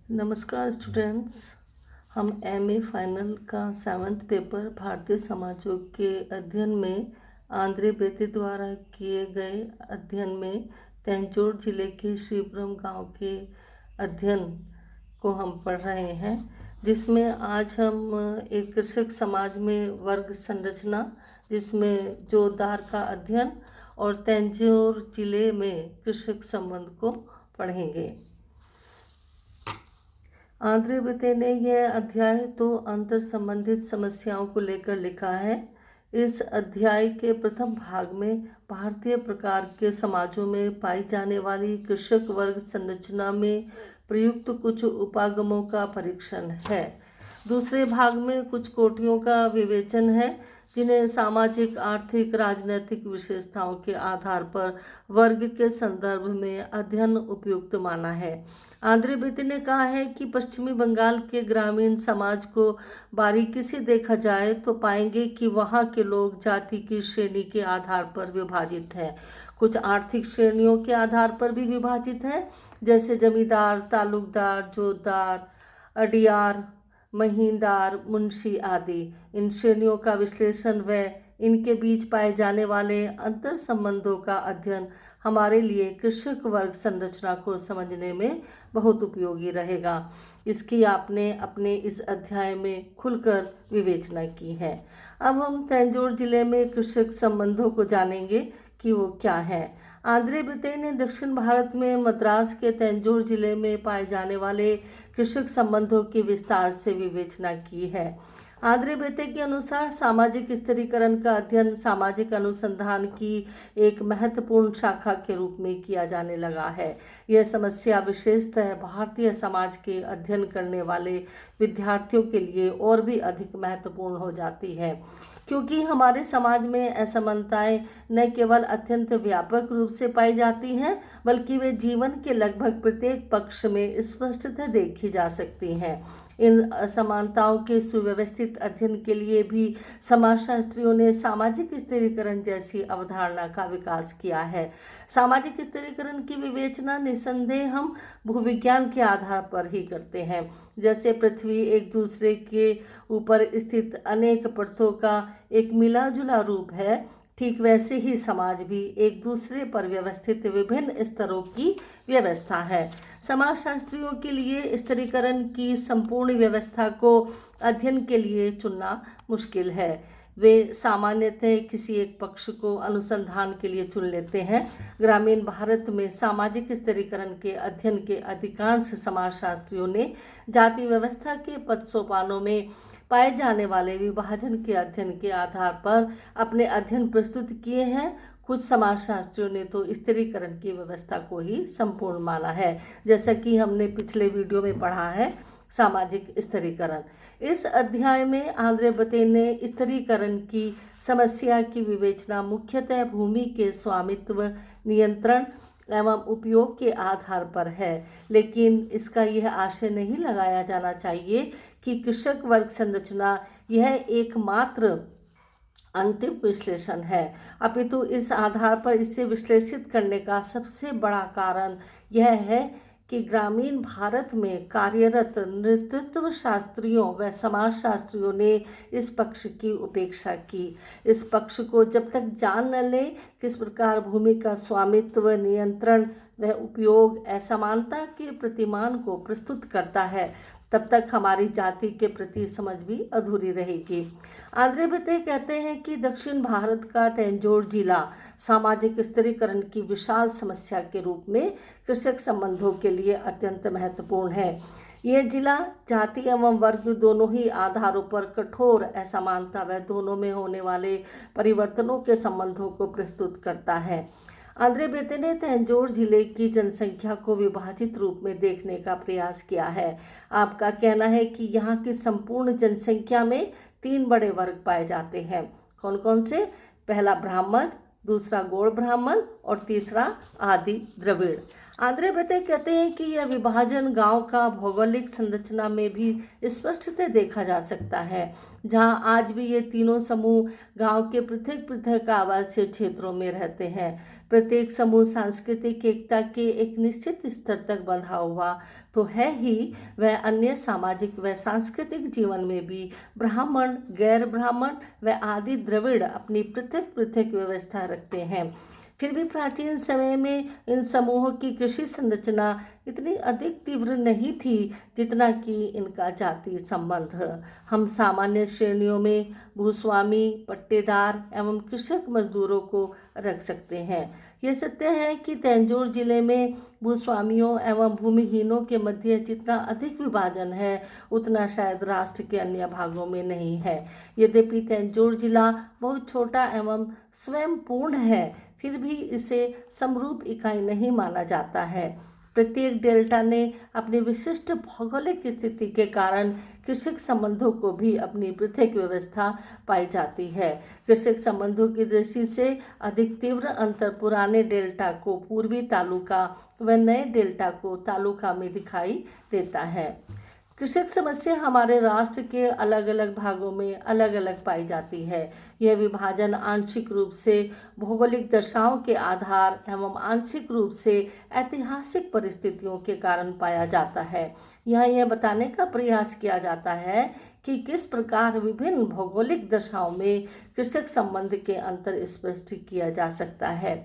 नमस्कार स्टूडेंट्स। हम MA final का 7th पेपर भारतीय समाजों के अध्ययन में आंद्रे बेते द्वारा किए गए अध्ययन में तंजौर जिले के श्रीपुरम गांव के अध्ययन को हम पढ़ रहे हैं, जिसमें आज हम एक कृषक समाज में वर्ग संरचना, जिसमें जोरदार का अध्ययन और तंजौर जिले में कृषक संबंध को पढ़ेंगे। आंद्रे बेते ने यह अध्याय तो अंतर संबंधित समस्याओं को लेकर लिखा है। इस अध्याय के प्रथम भाग में भारतीय प्रकार के समाजों में पाई जाने वाली कृषक वर्ग संरचना में प्रयुक्त कुछ उपागमों का परीक्षण है। दूसरे भाग में कुछ कोटियों का विवेचन है, जिन्हें सामाजिक, आर्थिक, राजनीतिक विशेषताओं के आधार पर वर्ग के संदर्भ में अध्ययन उपयुक्त माना है। आंद्रे बेते ने कहा है कि पश्चिमी बंगाल के ग्रामीण समाज को बारीकी से देखा जाए तो पाएंगे कि वहाँ के लोग जाति की श्रेणी के आधार पर विभाजित हैं। कुछ आर्थिक श्रेणियों के आधार पर भी विभाजित हैं, जैसे जमींदार, तालुकदार, जोतदार, अडियार, महींदार, मुंशी आदि। इन श्रेणियों का विश्लेषण व इनके बीच पाए जाने वाले अंतर संबंधों का अध्ययन हमारे लिए कृषक वर्ग संरचना को समझने में बहुत उपयोगी रहेगा। इसकी आपने अपने इस अध्याय में खुलकर विवेचना की है। अब हम तंजौर जिले में कृषक संबंधों को जानेंगे कि वो क्या है। आंद्रे बेते ने दक्षिण भारत में मद्रास के तंजौर जिले में पाए जाने वाले कृषक संबंधों की विस्तार से विवेचना की है। आंद्रे बेते के अनुसार सामाजिक स्थिरीकरण का अध्ययन सामाजिक अनुसंधान की एक महत्वपूर्ण शाखा के रूप में किया जाने लगा है। यह समस्या विशेषतः भारतीय समाज के अध्ययन करने वाले विद्यार्थियों के लिए और भी अधिक महत्वपूर्ण हो जाती है, क्योंकि हमारे समाज में असमानताएं न केवल अत्यंत व्यापक रूप से पाई जाती हैं, बल्कि वे जीवन के लगभग प्रत्येक पक्ष में स्पष्टतः देखी जा सकती हैं। इन असमानताओं के सुव्यवस्थित अध्ययन के लिए भी समाजशास्त्रियों ने सामाजिक स्थिरीकरण जैसी अवधारणा का विकास किया है। सामाजिक स्थिरीकरण की विवेचना निसंदेह हम भूविज्ञान के आधार पर ही करते हैं। जैसे पृथ्वी एक दूसरे के ऊपर स्थित अनेक परतों का एक मिला जुला रूप है, ठीक वैसे ही समाज भी एक दूसरे पर व्यवस्थित विभिन्न स्तरों की व्यवस्था है। समाजशास्त्रियों के लिए स्थिरीकरण की संपूर्ण व्यवस्था को अध्ययन के लिए चुनना मुश्किल है। वे सामान्यतः किसी एक पक्ष को अनुसंधान के लिए चुन लेते हैं। ग्रामीण भारत में सामाजिक स्थिरीकरण के अध्ययन के अधिकांश समाजशास्त्रियों ने जाति व्यवस्था के पद सोपानों में पाए जाने वाले विभाजन के अध्ययन के आधार पर अपने अध्ययन प्रस्तुत किए हैं। कुछ समाजशास्त्रियों ने तो स्थिरीकरण की व्यवस्था को ही संपूर्ण माना है, जैसा कि हमने पिछले वीडियो में पढ़ा है सामाजिक स्थिरीकरण। इस अध्याय में आंद्रे बेते ने स्थिरीकरण की समस्या की विवेचना मुख्यतः भूमि के स्वामित्व, नियंत्रण एवं उपयोग के आधार पर है, लेकिन इसका यह आशय नहीं लगाया जाना चाहिए कि कृषक वर्ग संरचना यह एकमात्र अंतिम विश्लेषण है, अपितु इस आधार पर इसे विश्लेषित करने का सबसे बड़ा कारण यह है कि ग्रामीण भारत में कार्यरत नेतृत्व शास्त्रियों व समाजशास्त्रियों ने इस पक्ष की उपेक्षा की। इस पक्ष को जब तक जान न ले किस प्रकार भूमि का स्वामित्व, नियंत्रण व उपयोग असमानता के प्रतिमान को प्रस्तुत करता है, तब तक हमारी जाति के प्रति समझ भी अधूरी रहेगी। आंद्रे बेते कहते हैं कि दक्षिण भारत का तंजौर जिला सामाजिक स्थिरीकरण की विशाल समस्या के रूप में कृषक संबंधों के लिए अत्यंत महत्वपूर्ण है। यह जिला जाति एवं वर्ग दोनों ही आधारों पर कठोर असमानता व दोनों में होने वाले परिवर्तनों के संबंधों को प्रस्तुत करता है। आंद्रे बेते ने तंजौर जिले की जनसंख्या को विभाजित रूप में देखने का प्रयास किया है। आपका कहना है कि यहाँ की संपूर्ण जनसंख्या में 3 बड़े वर्ग पाए जाते हैं। कौन कौन से? पहला ब्राह्मण, दूसरा गौड़ ब्राह्मण और तीसरा आदि द्रविड़। आंद्रे बेते कहते हैं कि यह विभाजन गांव का भौगोलिक संरचना में भी स्पष्टतः देखा जा सकता है, जहां आज भी ये तीनों समूह गांव के पृथक पृथक आवासीय क्षेत्रों में रहते हैं। प्रत्येक समूह सांस्कृतिक एकता के एक निश्चित स्तर तक बंधा हुआ तो है ही, वह अन्य सामाजिक व सांस्कृतिक जीवन में भी ब्राह्मण, गैर ब्राह्मण व आदि द्रविड़ अपनी पृथक पृथक व्यवस्था रखते हैं। फिर भी प्राचीन समय में इन समूहों की कृषि संरचना इतनी अधिक तीव्र नहीं थी जितना कि इनका जाति संबंध। हम सामान्य श्रेणियों में भूस्वामी, पट्टेदार एवं कृषक मजदूरों को रख सकते हैं। यह सत्य है कि तंजौर जिले में भूस्वामियों एवं भूमिहीनों के मध्य जितना अधिक विभाजन है उतना शायद राष्ट्र के अन्य भागों में नहीं है। यद्यपि तंजौर जिला बहुत छोटा एवं स्वयं पूर्ण है, फिर भी इसे समरूप इकाई नहीं माना जाता है। प्रत्येक डेल्टा ने अपनी विशिष्ट भौगोलिक स्थिति के कारण कृषक संबंधों को भी अपनी पृथक व्यवस्था पाई जाती है। कृषक संबंधों की दृष्टि से अधिक तीव्र अंतर पुराने डेल्टा को पूर्वी तालुका व नए डेल्टा को तालुका में दिखाई देता है। कृषक समस्या हमारे राष्ट्र के अलग अलग भागों में अलग अलग पाई जाती है। यह विभाजन आंशिक रूप से भौगोलिक दशाओं के आधार एवं आंशिक रूप से ऐतिहासिक परिस्थितियों के कारण पाया जाता है। यहाँ यह बताने का प्रयास किया जाता है कि किस प्रकार विभिन्न भौगोलिक दशाओं में कृषक संबंध के अंतर स्पष्ट किया जा सकता है।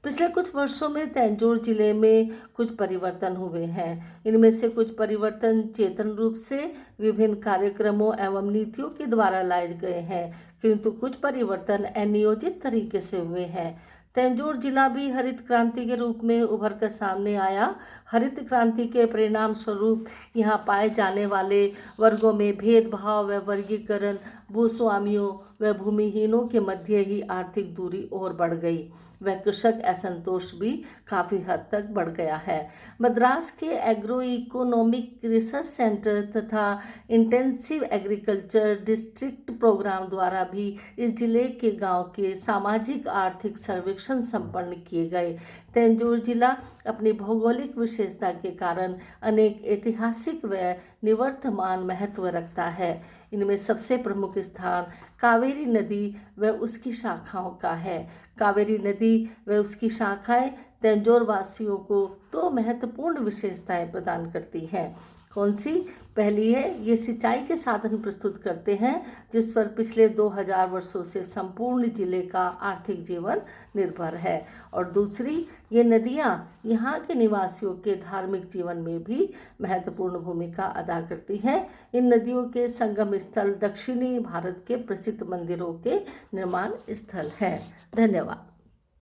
पिछले कुछ वर्षों में तंजौर जिले में कुछ परिवर्तन हुए हैं। इनमें से कुछ परिवर्तन चेतन रूप से विभिन्न कार्यक्रमों एवं नीतियों के द्वारा लाए गए हैं, किंतु कुछ परिवर्तन अनियोजित तरीके से हुए हैं। तंजौर जिला भी हरित क्रांति के रूप में उभर कर सामने आया। हरित क्रांति के परिणाम स्वरूप यहाँ पाए जाने वाले वर्गों में भेदभाव व वर्गीकरण, भूस्वामियों व भूमिहीनों के मध्य ही आर्थिक दूरी और बढ़ गई। वह कृषक असंतोष भी काफ़ी हद तक बढ़ गया है। मद्रास के एग्रो इकोनॉमिक रिसर्च सेंटर तथा इंटेंसिव एग्रीकल्चर डिस्ट्रिक्ट प्रोग्राम द्वारा भी इस जिले के गांव के सामाजिक आर्थिक सर्वेक्षण संपन्न किए गए। तंजौर जिला अपनी भौगोलिक विशेषता के कारण अनेक ऐतिहासिक व निवर्तमान महत्व रखता है। इनमें सबसे प्रमुख स्थान कावेरी नदी व उसकी शाखाओं का है। कावेरी नदी व उसकी शाखाएं तंजौर वासियों को दो महत्वपूर्ण विशेषताएं प्रदान करती हैं। कौन सी? पहली है, ये सिंचाई के साधन प्रस्तुत करते हैं जिस पर पिछले 2000 वर्षों से संपूर्ण जिले का आर्थिक जीवन निर्भर है। और दूसरी, ये नदियाँ यहाँ के निवासियों के धार्मिक जीवन में भी महत्वपूर्ण भूमिका अदा करती हैं। इन नदियों के संगम स्थल दक्षिणी भारत के प्रसिद्ध मंदिरों के निर्माण स्थल हैं। धन्यवाद।